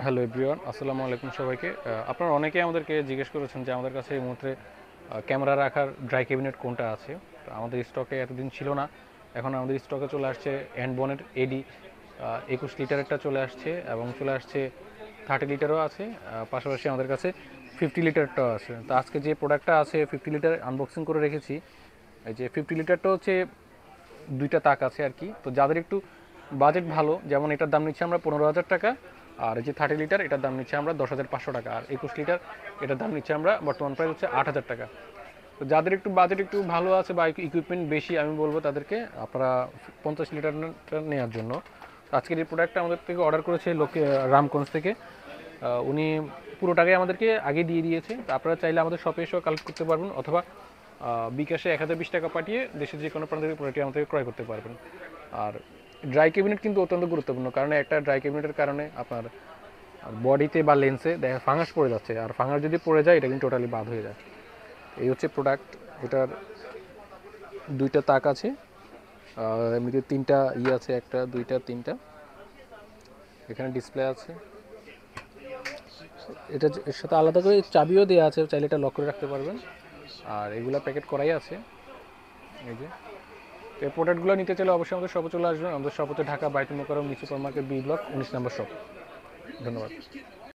Hello everyone, আসসালামু আলাইকুম সবাইকে। আপনারা অনেকেই আমাদেরকে জিজ্ঞেস করেছেন যে আমাদের কাছে এই মুহূর্তে ক্যামেরা রাখার ড্রাই ক্যাবিনেট কোনটা আছে। তো আমাদের স্টকে এতদিন ছিল না, এখন আমাদের স্টকে চলে আসছে অ্যান্ডবনের এডি 21 লিটারেরটা চলে আসছে এবং চলে আসছে 30 লিটারও আছে। পাশাপাশি আমাদের কাছে 50 লিটারটাও আছে। তো আজকে যে প্রোডাক্টটা আছে 50 লিটার আনবক্সিং করে রেখেছি। এই যে 50 লিটারটা হচ্ছে দুইটা তাক আছে আর কি। তো যাদের একটু বাজেট ভালো, যেমন এটার দাম নিচ্ছি আমরা 15,000 টাকা, আর যে 30 লিটার এটার দাম নিচ্ছে আমরা 10,500 টাকা, আর 21 লিটার এটার দাম নিচ্ছে আমরা বর্তমান প্রাইস হচ্ছে 8,000 টাকা। তো যাদের একটু বাজেট একটু ভালো আছে বা ইকুইপমেন্ট বেশি, আমি বলবো তাদেরকে আপনারা 50 লিটারটা নেওয়ার জন্য। আজকের এই প্রোডাক্টটা আমাদের থেকে অর্ডার করেছে লোকে রামগঞ্জ থেকে। উনি পুরো টাকাই আমাদেরকে আগে দিয়ে দিয়েছে। তো আপনারা চাইলে আমাদের শপে এসেও কালেক্ট করতে পারবেন, অথবা বিকাশে 1020 টাকা পাঠিয়ে দেশের যে কোনো প্রান্ত থেকে প্রোডাক্টটি আমাদের ক্রয় করতে পারবেন। আর ড্রাই ক্যাবিনেট কিন্তু অত্যন্ত গুরুত্বপূর্ণ, কারণ একটা ড্রাই ক্যাবিনেটের কারণে আপনার বডিতে বা লেন্সে দেখা ফাঙ্গাস পড়ে যাচ্ছে, আর ফাঙ্গাস যদি পড়ে যায় এটা কিন্তু টোটালি বাদ হয়ে যায়। এই হচ্ছে প্রোডাক্ট। এটার দুইটা তাক আছে, এমনিতে তিনটা আছে, একটা দুইটা তিনটা, এখানে ডিসপ্লে আছে। এটা এর সাথে আলাদা করে চাবিও দেওয়া আছে, চাইলে এটা লক করে রাখতে পারবেন। আর এগুলা প্যাকেট করাই আছে। এই যে এই প্রোডাক্টগুলো নিতে চাইলে অবশ্যই আমাদের শপে চলে আসবেন। আমাদের শপ হচ্ছে ঢাকা বাইতুল মোকাররম নিচু সুপার মার্কেট, বি ব্লক, 19 নম্বর শপ। ধন্যবাদ।